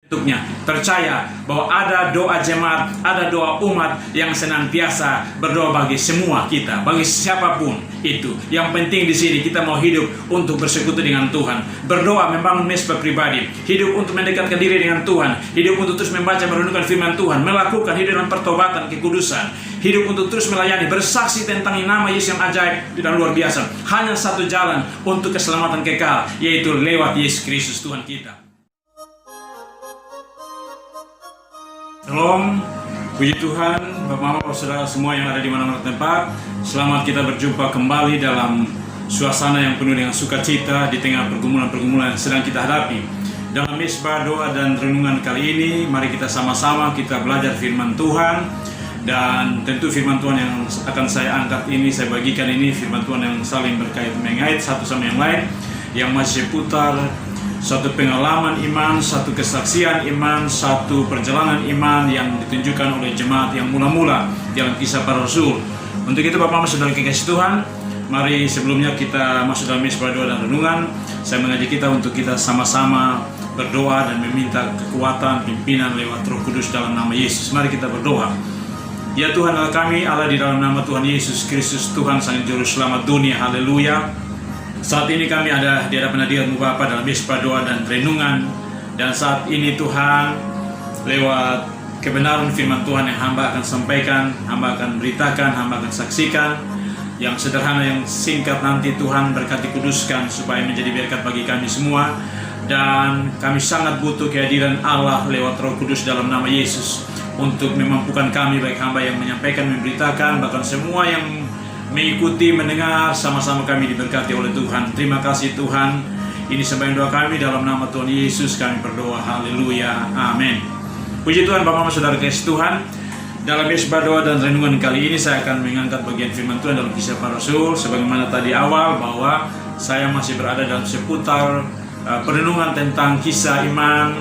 Untuknya percaya bahwa ada doa jemaat, ada doa umat yang senantiasa berdoa bagi semua kita, bagi siapapun itu. Yang penting di sini kita mau hidup untuk bersekutu dengan Tuhan, berdoa membangun mesbah pribadi, hidup untuk mendekatkan diri dengan Tuhan, hidup untuk terus membaca merenungkan firman Tuhan, melakukan hidup dalam pertobatan kekudusan, hidup untuk terus melayani, bersaksi tentang nama Yesus yang ajaib dan luar biasa. Hanya satu jalan untuk keselamatan kekal, yaitu lewat Yesus Kristus Tuhan kita. Shalom, puji Tuhan, Bapak, Bapak, Saudara semua yang ada di mana-mana tempat. Selamat kita berjumpa kembali dalam suasana yang penuh dengan sukacita di tengah pergumulan-pergumulan yang sedang kita hadapi. Dalam mesbah doa dan renungan kali ini, mari kita sama-sama kita belajar firman Tuhan. Dan tentu firman Tuhan yang akan saya angkat ini, saya bagikan ini, firman Tuhan yang saling berkait mengait satu sama yang lain, yang masih seputar satu pengalaman iman, satu kesaksian iman, satu perjalanan iman yang ditunjukkan oleh jemaat yang mula-mula dalam kisah para rasul. Untuk itu Bapak Saudara kekasih Tuhan, mari sebelumnya kita masuk dalam mesbah doa dan renungan. Saya mengajak kita untuk kita sama-sama berdoa dan meminta kekuatan pimpinan lewat Roh Kudus dalam nama Yesus. Mari kita berdoa. Ya Tuhan Allah kami, Allah di dalam nama Tuhan Yesus Kristus, Tuhan Sang Juru Selamat dunia, haleluya. Saat ini kami ada di hadapan hadirat-Mu Bapa dalam mesbah doa dan renungan. Dan saat ini Tuhan, lewat kebenaran firman Tuhan yang hamba akan sampaikan, hamba akan beritakan, hamba akan saksikan, yang sederhana, yang singkat nanti Tuhan berkati kuduskan supaya menjadi berkat bagi kami semua. Dan kami sangat butuh kehadiran Allah lewat Roh Kudus dalam nama Yesus untuk memampukan kami, baik hamba yang menyampaikan, memberitakan, bahkan semua yang mengikuti, mendengar, sama-sama kami diberkati oleh Tuhan. Terima kasih Tuhan. Ini sembahyang doa kami dalam nama Tuhan Yesus kami berdoa. Haleluya. Amin. Puji Tuhan Bapak Saudara kasih Tuhan. Dalam mesbah doa dan renungan kali ini saya akan mengangkat bagian firman Tuhan dalam kisah para rasul. Sebagaimana tadi awal bahwa saya masih berada dalam seputar perenungan tentang kisah iman,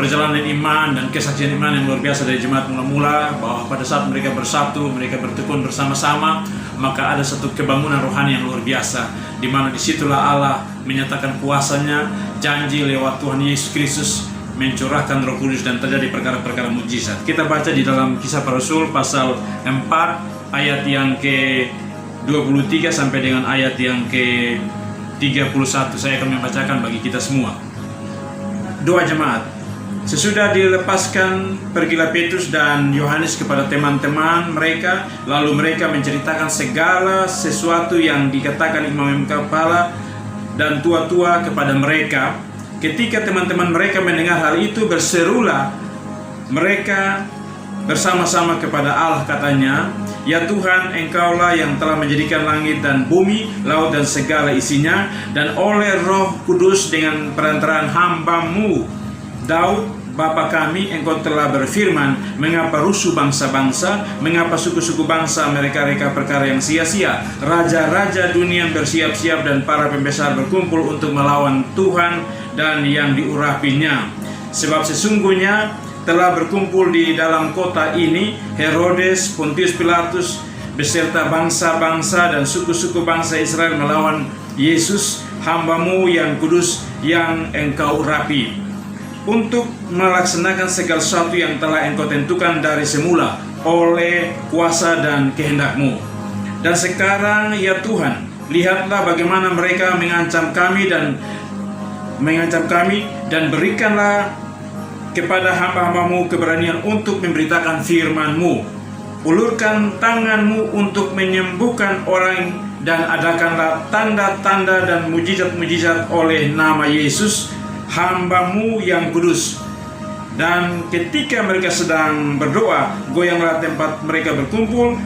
perjalanan iman dan kesaksian iman yang luar biasa dari jemaat mula-mula, bahwa pada saat mereka bersatu, mereka bertekun bersama-sama, maka ada satu kebangunan rohani yang luar biasa, di mana disitulah Allah menyatakan kuasanya, janji lewat Tuhan Yesus Kristus mencurahkan Roh Kudus dan terjadi perkara-perkara mujizat. Kita baca di dalam Kisah Para Rasul pasal 4 ayat yang ke-23 sampai dengan ayat yang ke-31. Saya akan membacakan bagi kita semua. Doa jemaat. Sesudah dilepaskan, pergilah Petrus dan Yohanes kepada teman-teman mereka, lalu mereka menceritakan segala sesuatu yang dikatakan imam kepala dan tua-tua kepada mereka. Ketika teman-teman mereka mendengar hal itu, berserulah mereka bersama-sama kepada Allah, katanya, "Ya Tuhan, Engkaulah yang telah menjadikan langit dan bumi, laut dan segala isinya, dan oleh Roh Kudus dengan perantaraan hamba-Mu Daud, Bapa kami, Engkau telah berfirman, mengapa rusuh bangsa-bangsa, mengapa suku-suku bangsa mereka-reka perkara yang sia-sia. Raja-raja dunia bersiap-siap dan para pembesar berkumpul untuk melawan Tuhan dan yang diurapinya. Sebab sesungguhnya telah berkumpul di dalam kota ini Herodes, Pontius Pilatus, beserta bangsa-bangsa dan suku-suku bangsa Israel melawan Yesus, hamba-Mu yang kudus yang Engkau urapi, untuk melaksanakan segala sesuatu yang telah Engkau tentukan dari semula oleh kuasa dan kehendak-Mu. Dan sekarang ya Tuhan, lihatlah bagaimana mereka mengancam kami dan berikanlah kepada hamba-hamba-Mu keberanian untuk memberitakan firman-Mu. Ulurkan tangan-Mu untuk menyembuhkan orang, dan adakanlah tanda-tanda dan mujizat-mujizat oleh nama Yesus, hamba-Mu yang kudus." Dan ketika mereka sedang berdoa, goyanglah tempat mereka berkumpul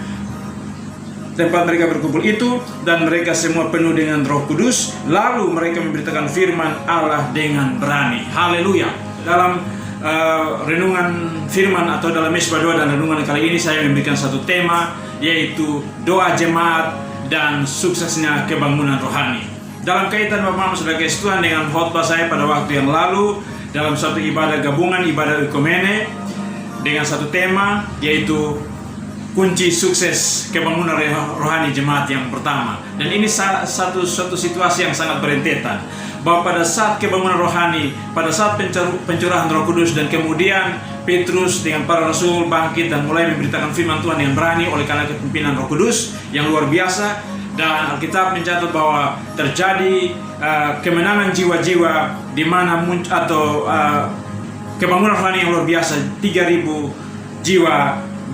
itu, dan mereka semua penuh dengan Roh Kudus. Lalu mereka memberitakan firman Allah dengan berani. Haleluya. Dalam renungan firman atau dalam mesbah doa dan renungan kali ini saya memberikan satu tema, yaitu doa jemaat dan suksesnya kebangunan rohani. Dalam kaitan Bapak Saudara kasih Tuhan dengan khotbah saya pada waktu yang lalu dalam satu ibadah gabungan, ibadah ekumene, dengan satu tema, yaitu kunci sukses kebangunan rohani jemaat yang pertama. Dan ini satu situasi yang sangat berentetan. bahwa pada saat kebangunan rohani, pada saat pencurahan Roh Kudus, dan kemudian Petrus dengan para rasul bangkit dan mulai memberitakan firman Tuhan yang berani oleh karena kepemimpinan Roh Kudus yang luar biasa. Dan Alkitab mencatat bahwa terjadi kemenangan jiwa-jiwa di mana kebangunan rohani yang luar biasa. 3.000 jiwa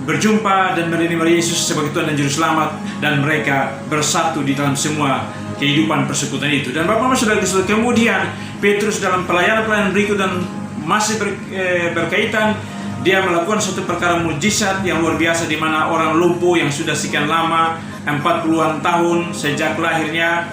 berjumpa dan menerima Yesus sebagai Tuhan dan Juru Selamat, dan mereka bersatu di dalam semua kehidupan persekutuan itu. Dan Bapak-Bapak Saudara, kemudian Petrus dalam pelayanan berikut dan masih berkaitan, dia melakukan suatu perkara mujizat yang luar biasa, di mana orang lumpuh yang sudah sekian lama, 40-an tahun sejak lahirnya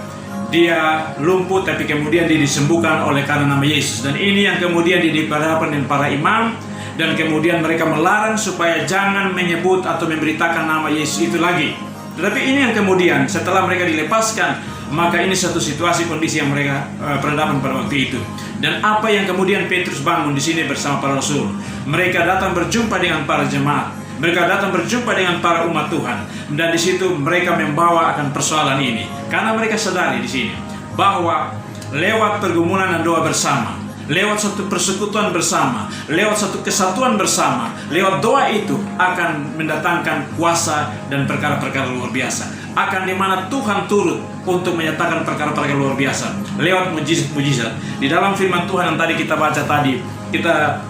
dia lumpuh, tapi kemudian dia disembuhkan oleh karena nama Yesus. Dan ini yang kemudian dihadapkan dengan para imam, dan kemudian mereka melarang supaya jangan menyebut atau memberitakan nama Yesus itu lagi. Tetapi ini yang kemudian setelah mereka dilepaskan, maka ini satu situasi kondisi yang mereka berhadapan pada waktu itu. Dan apa yang kemudian Petrus bangun di sini bersama para rasul, mereka datang berjumpa dengan para jemaat, mereka datang berjumpa dengan para umat Tuhan, dan di situ mereka membawa akan persoalan ini, karena mereka sadari di sini bahwa lewat pergumulan dan doa bersama, lewat satu persekutuan bersama, lewat satu kesatuan bersama, lewat doa itu akan mendatangkan kuasa dan perkara-perkara luar biasa. Akan dimana Tuhan turut untuk menyatakan perkara-perkara luar biasa lewat mujizat-mujizat. Di dalam firman Tuhan yang tadi kita baca tadi, kita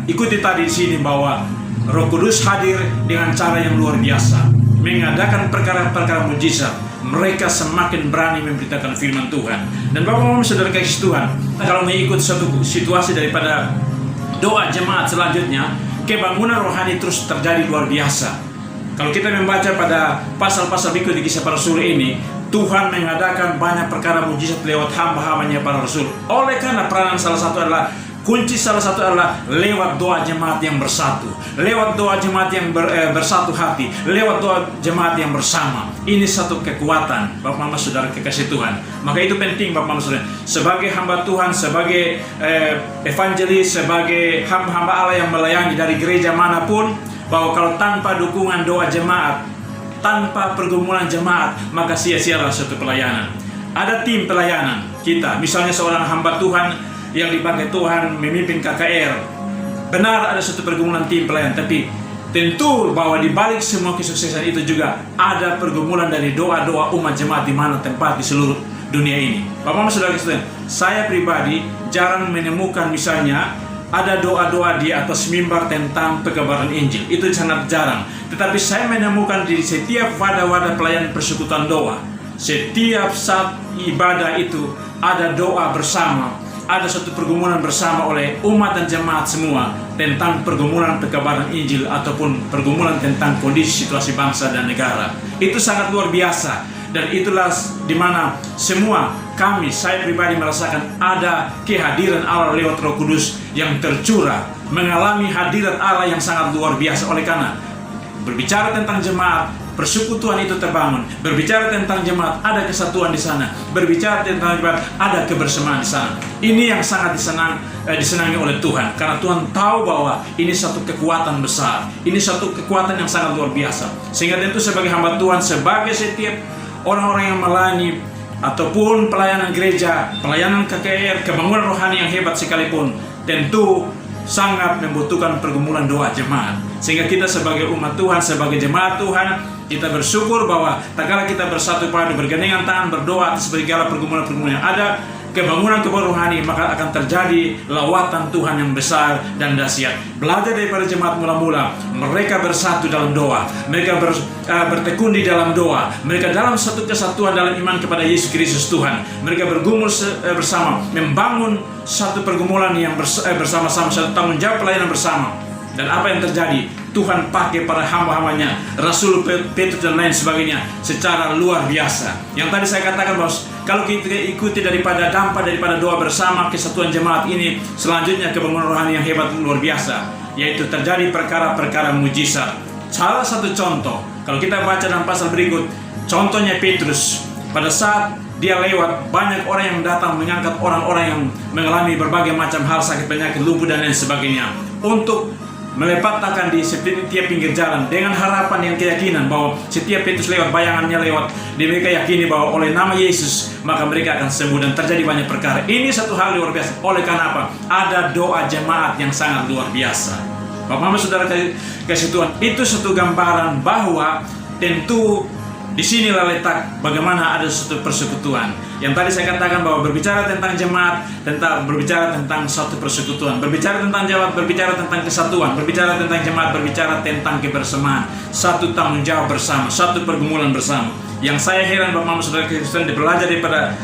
ikuti tadi di sini bahwa Roh Kudus hadir dengan cara yang luar biasa, mengadakan perkara-perkara mujizat. Mereka semakin berani memberitakan firman Tuhan. Dan Bapak-Bapak Saudara kasih Tuhan, kalau mengikut satu situasi daripada doa jemaat selanjutnya, kebangunan rohani terus terjadi luar biasa. Kalau kita membaca pada pasal-pasal berikut di Kisah Para Rasul ini, Tuhan mengadakan banyak perkara mujizat lewat hamba-hambanya para rasul. Oleh karena peranan kunci salah satu adalah lewat doa jemaat yang bersatu, lewat doa jemaat yang bersatu hati, lewat doa jemaat yang bersama. Ini satu kekuatan, Bapak-Bapak Saudara kekasih Tuhan. Maka itu penting, Bapak-Bapak Saudara, sebagai hamba Tuhan, sebagai evangelis, sebagai hamba-hamba Allah yang melayani dari gereja manapun, bahwa kalau tanpa dukungan doa jemaat, tanpa pergumulan jemaat, maka sia-sialah suatu pelayanan. Ada tim pelayanan kita, misalnya seorang hamba Tuhan yang dipakai Tuhan memimpin KKR. Benar ada suatu pergumulan tim pelayan, tapi tentu bahwa di balik semua kesuksesan itu juga ada pergumulan dari doa-doa umat jemaat di mana tempat di seluruh dunia ini. Bapak-Bapak Saudara sekalian, saya pribadi jarang menemukan misalnya ada doa-doa di atas mimbar tentang pekabaran Injil. Itu sangat jarang. Tetapi saya menemukan di setiap wadah-wadah pelayanan persekutuan doa, setiap saat ibadah itu ada doa bersama, ada suatu pergumulan bersama oleh umat dan jemaat semua tentang pergumulan pekabaran Injil ataupun pergumulan tentang kondisi situasi bangsa dan negara. Itu sangat luar biasa, dan itulah di mana semua saya pribadi merasakan ada kehadiran Allah lewat Roh Kudus yang tercurah, mengalami hadirat Allah yang sangat luar biasa. Oleh karena berbicara tentang jemaat, persekutuan itu terbangun. Berbicara tentang jemaat, ada kesatuan di sana. Berbicara tentang jemaat, ada kebersamaan di sana. Ini yang sangat disenangi oleh Tuhan, karena Tuhan tahu bahwa ini satu kekuatan besar. Ini satu kekuatan yang sangat luar biasa. Sehingga tentu sebagai hamba Tuhan, sebagai setiap orang-orang yang melayani ataupun pelayanan gereja, pelayanan KKR, kebangunan rohani yang hebat sekalipun, tentu sangat membutuhkan pergumulan doa jemaat. Sehingga kita sebagai umat Tuhan, sebagai jemaat Tuhan, kita bersyukur bahwa tak kala kita bersatu padu, bergandengan tangan, berdoa atas segala pergumulan-pergumulan yang ada, kebangunan rohani, maka akan terjadi lawatan Tuhan yang besar dan dahsyat. Belajar daripada jemaat mula-mula, mereka bersatu dalam doa, mereka bertekun di dalam doa, mereka dalam satu kesatuan dalam iman kepada Yesus Kristus Tuhan. Mereka bergumul bersama, membangun satu pergumulan yang bersama-sama, satu tanggung jawab pelayanan bersama. Dan apa yang terjadi? Tuhan pakai para hamba-hambanya, Rasul Petrus dan lain sebagainya secara luar biasa. Yang tadi saya katakan bahwa kalau kita ikuti daripada dampak daripada doa bersama kesatuan jemaat ini, selanjutnya kebangunan rohani yang hebat luar biasa, yaitu terjadi perkara-perkara mujizat. Salah satu contoh, kalau kita baca dalam pasal berikut, contohnya Petrus, pada saat dia lewat, banyak orang yang datang mengangkat orang-orang yang mengalami berbagai macam hal, sakit, penyakit, lumpuh dan lain sebagainya, untuk meletakkan di setiap pinggir jalan dengan harapan yang keyakinan bahwa setiap Petrus lewat, bayangannya lewat, mereka yakini bahwa oleh nama Yesus maka mereka akan sembuh dan terjadi banyak perkara. Ini satu hal luar biasa. Oleh karena apa? Ada doa jemaat yang sangat luar biasa. Bapak Mama Saudara kasih Tuhan, itu satu gambaran bahwa tentu disinilah letak bagaimana ada suatu persekutuan. Yang tadi saya katakan bahwa berbicara tentang jemaat, berbicara tentang suatu persekutuan, berbicara tentang jemaat, berbicara tentang kesatuan, berbicara tentang jemaat, berbicara tentang kebersamaan, satu tanggung jawab bersama, satu pergumulan bersama. Yang saya heran Bapak Mama Saudara Kristen belajar daripada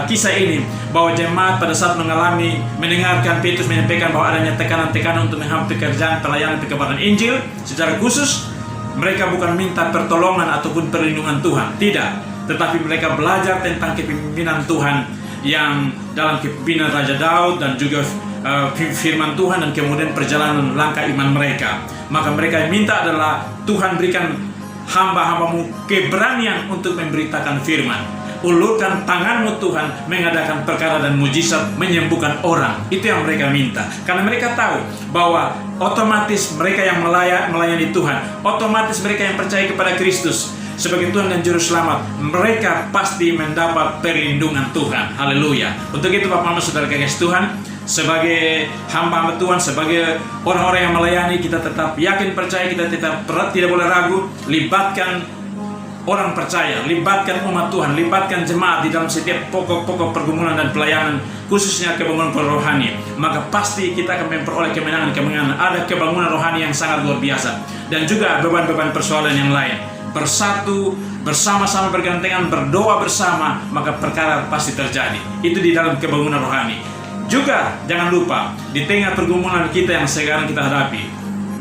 kisah ini, bahwa jemaat pada saat mendengarkan Petrus menyampaikan bahwa adanya tekanan-tekanan untuk menghadapi pekerjaan pelayanan perkabaran Injil secara khusus, mereka bukan minta pertolongan ataupun perlindungan Tuhan, tidak, tetapi mereka belajar tentang kepemimpinan Tuhan yang dalam kepemimpinan Raja Daud dan juga firman Tuhan dan kemudian perjalanan langkah iman mereka. Maka mereka yang minta adalah Tuhan berikan hamba-hambamu keberanian untuk memberitakan firman. Ulurkan tanganmu Tuhan mengadakan perkara dan mujizat, menyembuhkan orang. Itu yang mereka minta. Karena mereka tahu bahwa otomatis mereka yang melayani Tuhan, otomatis mereka yang percaya kepada Kristus sebagai Tuhan dan Juru Selamat, mereka pasti mendapat perlindungan Tuhan. Haleluya. Untuk itu Bapak Mama Saudara kasih Tuhan, sebagai hamba Tuhan, sebagai orang-orang yang melayani, kita tetap yakin, percaya, kita tetap tidak boleh ragu. Libatkan orang percaya, libatkan umat Tuhan, libatkan jemaat di dalam setiap pokok-pokok pergumulan dan pelayanan, khususnya kebangunan rohani. Maka pasti kita akan memperoleh kemenangan-kemenangan. Ada kebangunan rohani yang sangat luar biasa. Dan juga beban-beban persoalan yang lain. Bersatu, bersama-sama bergandengan, berdoa bersama, maka perkara pasti terjadi. Itu di dalam kebangunan rohani. Juga jangan lupa, di tengah pergumulan kita yang sekarang kita hadapi,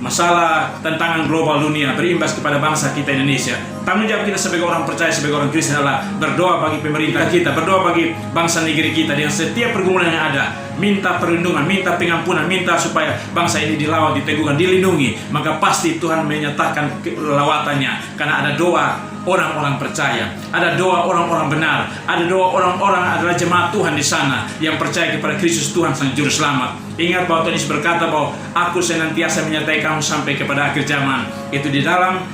masalah tantangan global dunia berimbas kepada bangsa kita Indonesia. Tanggung jawab kita sebagai orang percaya, sebagai orang Kristen adalah berdoa bagi pemerintah kita, berdoa bagi bangsa negeri kita dengan setiap pergumulan yang ada. Minta perlindungan, minta pengampunan, minta supaya bangsa ini dilawat, diteguhkan, dilindungi. Maka pasti Tuhan menyatakan lawatannya. Karena ada doa orang-orang percaya, ada doa orang-orang benar, ada doa orang-orang adalah jemaat Tuhan di sana yang percaya kepada Kristus Tuhan Sang Juru Selamat. Ingat bahwa Tuhan Yesus berkata bahwa aku senantiasa menyertai kamu sampai kepada akhir zaman. Itu di dalam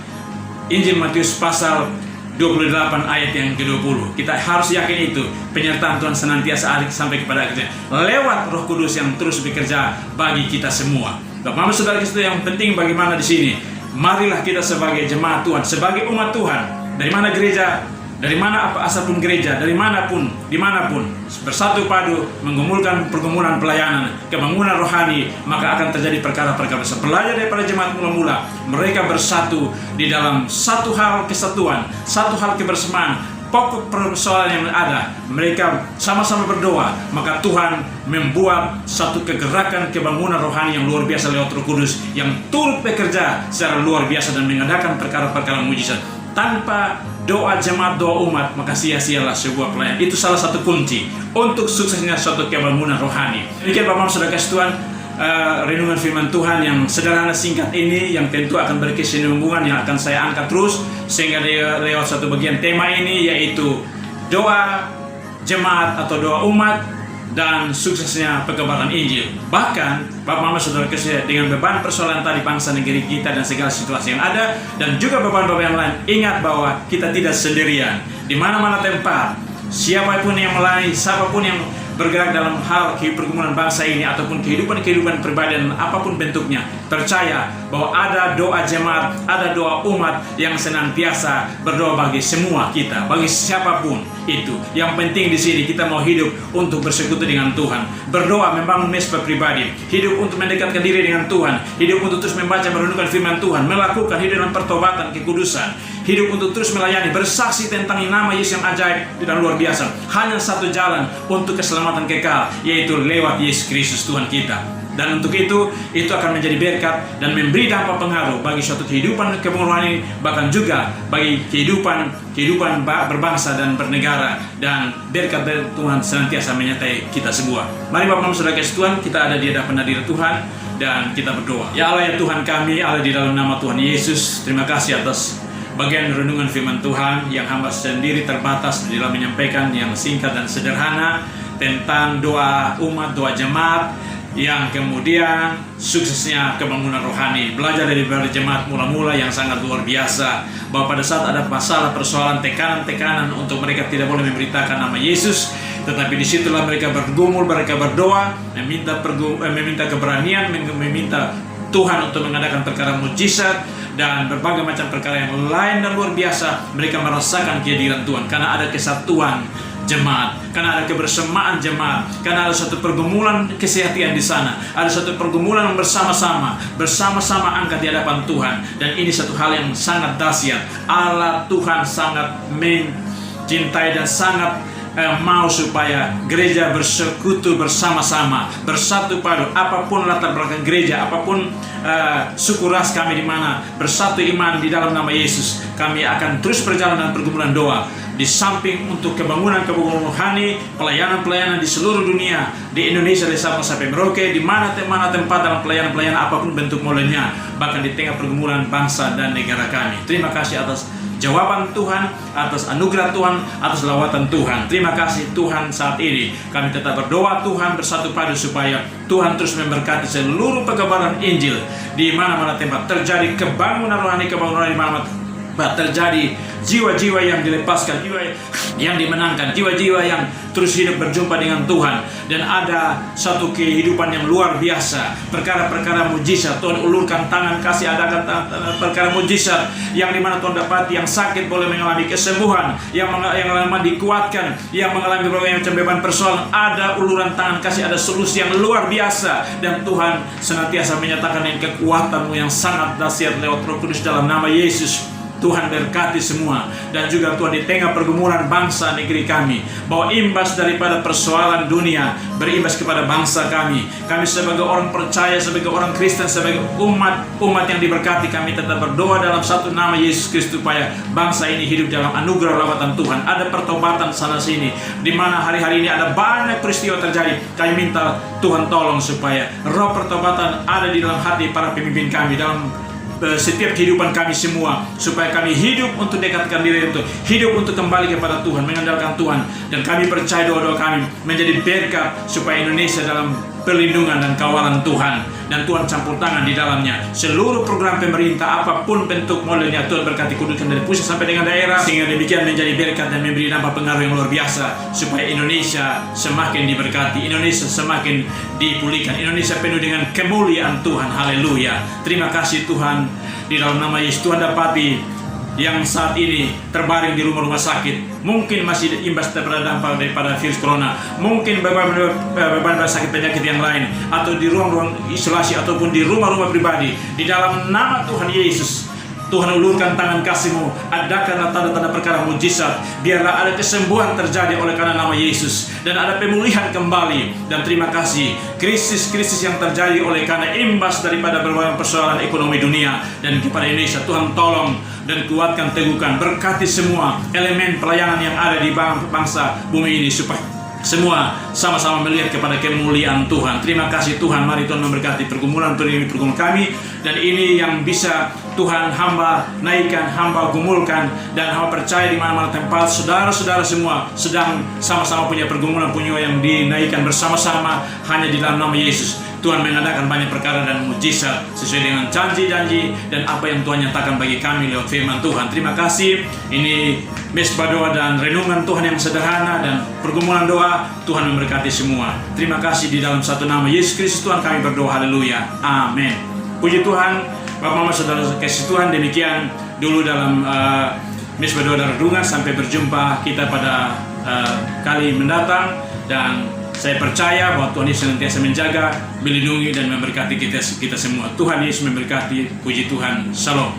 Injil Matius pasal 28 ayat yang ke-20. Kita harus yakin itu, penyertaan Tuhan senantiasa ada sampai kepada akhir zaman, lewat Roh Kudus yang terus bekerja bagi kita semua. Bapak Mama Saudara Kristus, yang penting bagaimana di sini, marilah kita sebagai jemaat Tuhan, sebagai umat Tuhan, dari mana gereja, dari mana asalpun gereja, dari manapun, dimanapun, bersatu padu menggumulkan pergumulan pelayanan, kebangunan rohani, maka akan terjadi perkara-perkara besar. Belajar daripada jemaat mula-mula, mereka bersatu di dalam satu hal kesatuan, satu hal kebersamaan, pokok persoalan yang ada, mereka sama-sama berdoa, maka Tuhan membuat satu kegerakan kebangunan rohani yang luar biasa lewat Roh Kudus yang turut bekerja secara luar biasa dan mengadakan perkara-perkara mujizat. Tanpa doa jemaat, doa umat, maka sia-sialah sebuah pelayanan. Itu salah satu kunci untuk suksesnya suatu kebangunan rohani. Demikian Bapak Saudara kasih Tuhan, renungan firman Tuhan yang sederhana singkat ini, yang tentu akan berkesinambungan, yang akan saya angkat terus sehingga lewat satu bagian tema ini, yaitu doa jemaat atau doa umat dan suksesnya perkabaran Injil. Bahkan Bapak Mama Saudara kasih, dengan beban persoalan tadi bangsa negeri kita dan segala situasi yang ada, dan juga beban-beban yang lain, ingat bahwa kita tidak sendirian. Di mana-mana tempat, siapapun yang melayani, siapapun yang bergerak dalam hal pergumulan bangsa ini ataupun kehidupan pribadi dan apapun bentuknya, percaya bahwa ada doa jemaat, ada doa umat yang senantiasa berdoa bagi semua kita, bagi siapapun itu. Yang penting di sini kita mau hidup untuk bersekutu dengan Tuhan, berdoa membangun mesbah pribadi, hidup untuk mendekatkan diri dengan Tuhan, hidup untuk terus membaca merenungkan firman Tuhan, melakukan hidup dalam pertobatan, kekudusan, hidup untuk terus melayani, bersaksi tentang nama Yesus yang ajaib dan luar biasa. Hanya satu jalan untuk keselamatan kekal, yaitu lewat Yesus Kristus Tuhan kita. Dan untuk itu akan menjadi berkat dan memberi dampak pengaruh bagi suatu kehidupan kebangunan, bahkan juga bagi kehidupan berbangsa dan bernegara, dan berkat dari Tuhan senantiasa menyertai kita semua. Mari Bapak Mama Saudara kasih Tuhan, kita ada di hadapan hadirat Tuhan dan kita berdoa. Ya Allah, ya Tuhan kami, Allah di dalam nama Tuhan Yesus, terima kasih atas bagian renungan firman Tuhan yang hamba sendiri terbatas dalam menyampaikan yang singkat dan sederhana tentang doa umat, doa jemaat, yang kemudian suksesnya kebangunan rohani. Belajar dari jemaat mula-mula yang sangat luar biasa, bahwa pada saat ada masalah, persoalan, tekanan-tekanan untuk mereka tidak boleh memberitakan nama Yesus, tetapi disitulah mereka bergumul, mereka berdoa, meminta keberanian, meminta Tuhan untuk mengadakan perkara mujizat dan berbagai macam perkara yang lain dan luar biasa. Mereka merasakan kehadiran Tuhan karena ada kesatuan jemaat, karena ada kebersamaan jemaat, karena ada satu pergumulan kesehatan di sana, ada satu pergumulan bersama-sama angkat di hadapan Tuhan. Dan ini satu hal yang sangat dahsyat. Allah Tuhan sangat mencintai dan sangat mau supaya gereja bersekutu bersama-sama, bersatu padu. Apapun latar belakang gereja, apapun suku ras kami di mana, bersatu iman di dalam nama Yesus. Kami akan terus berjalan dalam pergumulan doa. Di samping untuk kebangunan rohani, pelayanan-pelayanan di seluruh dunia, di Indonesia, di Sabang sampai Merauke, di mana-mana tempat dalam pelayanan-pelayanan apapun bentuk molenya, bahkan di tengah pergumulan bangsa dan negara kami. Terima kasih atas jawaban Tuhan, atas anugerah Tuhan, atas lawatan Tuhan. Terima kasih Tuhan. Saat ini kami tetap berdoa Tuhan bersatu padu supaya Tuhan terus memberkati seluruh pengabaran Injil di mana-mana tempat terjadi kebangunan rohani di mana-mana terjadi jiwa-jiwa yang dilepaskan, jiwa yang dimenangkan, jiwa-jiwa yang terus hidup berjumpa dengan Tuhan, dan ada satu kehidupan yang luar biasa, perkara-perkara mujizat. Tuhan ulurkan tangan, kasih adakan perkara mujizat yang dimana Tuhan dapat yang sakit boleh mengalami kesembuhan, yang mengalami dikuatkan, yang mengalami berbagai macam beban persoalan, ada uluran tangan kasih, ada solusi yang luar biasa. Dan Tuhan senantiasa menyatakan yang kekuatan-Mu yang sangat dahsyat lewat Roh Kudus dalam nama Yesus. Tuhan berkati semua, dan juga Tuhan di tengah pergumulan bangsa negeri kami, bahwa imbas daripada persoalan dunia berimbas kepada bangsa kami. Kami sebagai orang percaya, sebagai orang Kristen, sebagai umat yang diberkati, kami tetap berdoa dalam satu nama Yesus Kristus supaya bangsa ini hidup dalam anugerah lawatan Tuhan. Ada pertobatan sana sini, di mana hari-hari ini ada banyak peristiwa terjadi. Kami minta Tuhan tolong supaya roh pertobatan ada di dalam hati para pemimpin kami, dalam setiap kehidupan kami semua, supaya kami hidup untuk dekatkan diri, untuk hidup untuk kembali kepada Tuhan, mengandalkan Tuhan. Dan kami percaya doa-doa kami menjadi berkat supaya Indonesia dalam perlindungan dan kawalan Tuhan, dan Tuhan campur tangan di dalamnya. Seluruh program pemerintah apapun bentuk modelnya, Tuhan berkati, kuduskan dari pusat sampai dengan daerah, sehingga demikian menjadi berkat dan memberi dampak pengaruh yang luar biasa supaya Indonesia semakin diberkati, Indonesia semakin dipulihkan, Indonesia penuh dengan kemuliaan Tuhan. Haleluya. Terima kasih Tuhan. Di dalam nama Yesus, Tuhan dapati yang saat ini terbaring di rumah-rumah sakit, mungkin masih imbas terdampak daripada virus corona, mungkin beban sakit penyakit yang lain, atau di ruang-ruang isolasi ataupun di rumah-rumah pribadi. Di dalam nama Tuhan Yesus, Tuhan ulurkan tangan kasih-Mu, adakanlah tanda-tanda perkara mujizat, biarlah ada kesembuhan terjadi oleh karena nama Yesus, dan ada pemulihan kembali. Dan terima kasih, krisis-krisis yang terjadi oleh karena imbas daripada berbagai persoalan ekonomi dunia dan kepada Indonesia, Tuhan tolong dan kuatkan, teguhkan, berkati semua elemen pelayanan yang ada di bangsa bumi ini, supaya semua sama-sama melihat kepada kemuliaan Tuhan. Terima kasih Tuhan. Mari Tuhan memberkati pergumulan kami, dan ini yang bisa Tuhan hamba naikkan, hamba gumulkan, dan hamba percaya di mana-mana tempat saudara-saudara semua sedang sama-sama punya pergumulan, punya yang dinaikkan bersama-sama hanya di dalam nama Yesus. Tuhan mengadakan banyak perkara dan mujizat sesuai dengan janji-janji dan apa yang Tuhan nyatakan bagi kami lewat firman Tuhan. Terima kasih. Ini mesbah doa dan renungan Tuhan yang sederhana dan pergumulan doa. Tuhan memberkati semua. Terima kasih di dalam satu nama Yesus Kristus Tuhan kami berdoa. Haleluya. Amin. Puji Tuhan. Bapak Mama Saudara kasih Tuhan, demikian dulu dalam mesbah doa dan renungan. Sampai berjumpa kita pada kali mendatang, dan saya percaya bahwa Tuhan Yesus senantiasa menjaga, melindungi, dan memberkati kita semua. Tuhan Yesus memberkati. Puji Tuhan. Shalom.